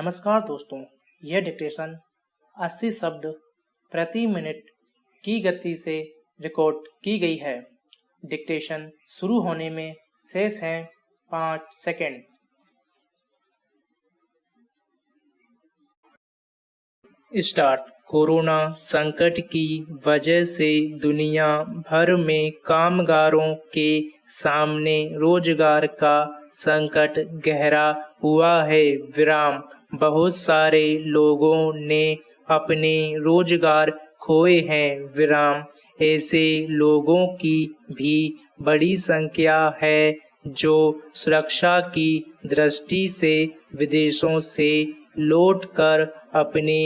नमस्कार दोस्तों, यह डिक्टेशन 80 शब्द प्रति मिनट की गति से रिकॉर्ड की गई है। डिक्टेशन शुरू होने में शेष हैं 5 सेकंड। स्टार्ट। कोरोना संकट की वजह से दुनिया भर में कामगारों के सामने रोजगार का संकट गहरा हुआ है। विराम। बहुत सारे लोगों ने अपने रोजगार खोए हैं। विराम। ऐसे लोगों की भी बड़ी संख्या है जो सुरक्षा की दृष्टि से विदेशों से लौटकर अपने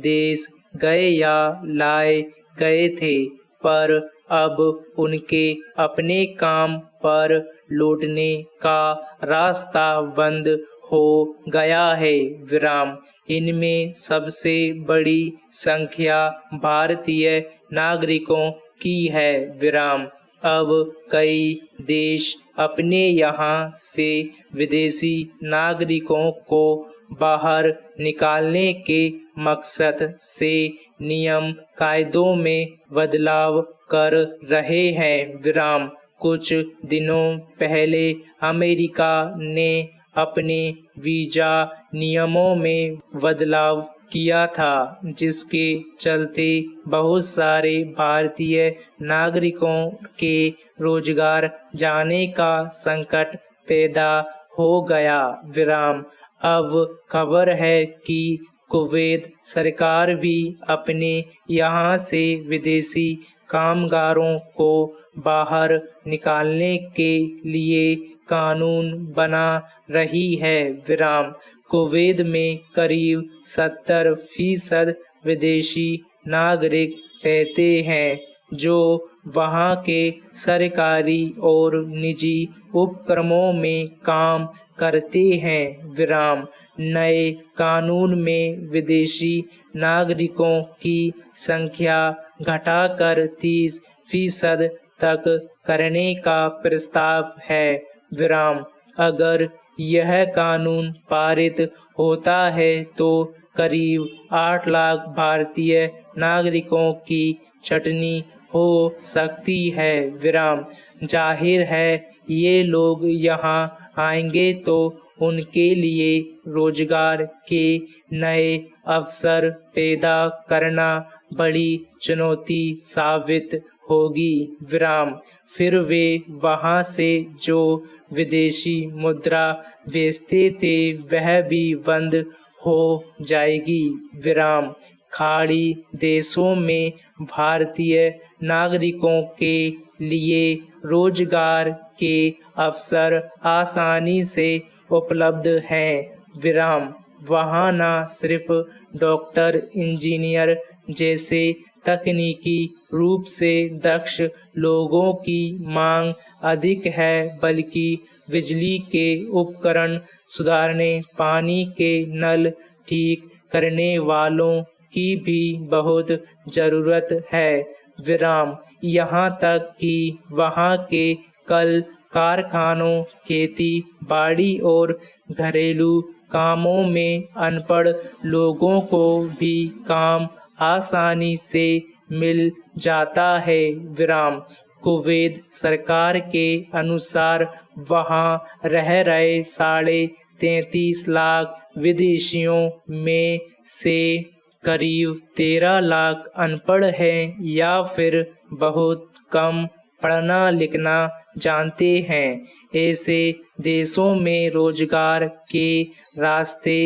देश गए या लाए गए थे, पर अब उनके अपने काम पर लौटने का रास्ता बंद हो गया है। विराम। इनमें सबसे बड़ी संख्या भारतीय नागरिकों की है। विराम। अब कई देश अपने यहाँ से विदेशी नागरिकों को बाहर निकालने के मकसद से नियम कायदों में बदलाव कर रहे हैं। विराम। कुछ दिनों पहले अमेरिका ने अपने वीजा नियमों में बदलाव किया था, जिसके चलते बहुत सारे भारतीय नागरिकों के रोजगार जाने का संकट पैदा हो गया। विराम। अब खबर है कि कुवैत सरकार भी अपने यहाँ से विदेशी कामगारों को बाहर निकालने के लिए कानून बना रही है। विराम। कुवैत में करीब 70% विदेशी नागरिक रहते हैं जो वहाँ के सरकारी और निजी उपक्रमों में काम करते हैं। विराम। नए कानून में विदेशी नागरिकों की संख्या घटाकर 30% तक करने का प्रस्ताव है। विराम। अगर यह कानून पारित होता है तो करीब 8 लाख भारतीय नागरिकों की छटनी हो सकती है। विराम। जाहिर है ये लोग यहाँ आएंगे तो उनके लिए रोजगार के नए अवसर पैदा करना बड़ी चुनौती साबित होगी। विराम। फिर वे वहाँ से जो विदेशी मुद्रा भेजते थे वह भी बंद हो जाएगी। विराम। खाड़ी देशों में भारतीय नागरिकों के लिए रोजगार के अवसर आसानी से उपलब्ध हैं। विराम। वहाँ न सिर्फ डॉक्टर, इंजीनियर जैसे तकनीकी रूप से दक्ष लोगों की मांग अधिक है, बल्कि बिजली के उपकरण सुधारने, पानी के नल ठीक करने वालों की भी बहुत जरूरत है। विराम। यहाँ तक कि वहाँ के कल कारखानों, खेती बाड़ी और घरेलू कामों में अनपढ़ लोगों को भी काम आसानी से मिल जाता है। विराम। कुवैत सरकार के अनुसार वहाँ रह रहे 33.5 लाख विदेशियों में से करीब 13 लाख अनपढ़ हैं या फिर बहुत कम पढ़ना लिखना जानते हैं। ऐसे देशों में रोजगार के रास्ते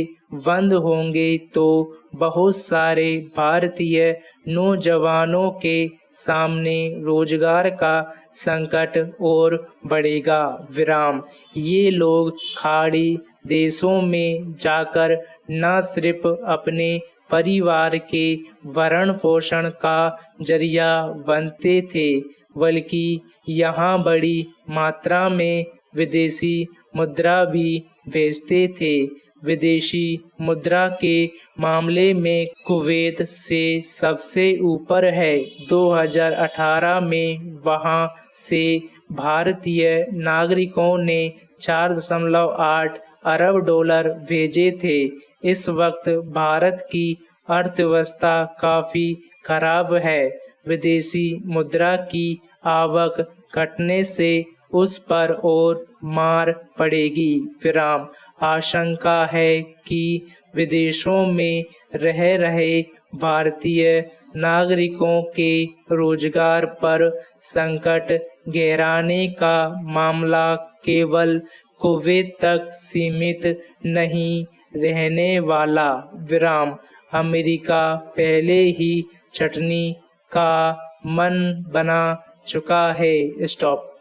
बंद होंगे तो बहुत सारे भारतीय नौजवानों के सामने रोजगार का संकट और बढ़ेगा। विराम। ये लोग खाड़ी देशों में जाकर न सिर्फ अपने परिवार के भरण पोषण का जरिया बनते थे, बल्कि यहाँ बड़ी मात्रा में विदेशी मुद्रा भी भेजते थे। विदेशी मुद्रा के मामले में कुवैत से सबसे ऊपर है। 2018 में वहाँ से भारतीय नागरिकों ने 4.8 अरब डॉलर भेजे थे। इस वक्त भारत की अर्थव्यवस्था काफी खराब है। विदेशी मुद्रा की आवक घटने से उस पर और मार पड़ेगी। विराम। आशंका है कि विदेशों में रह रहे भारतीय नागरिकों के रोजगार पर संकट गहराने का मामला केवल कुवैत तक सीमित नहीं रहने वाला। विराम। अमेरिका पहले ही चटनी का मन बना चुका है। स्टॉप।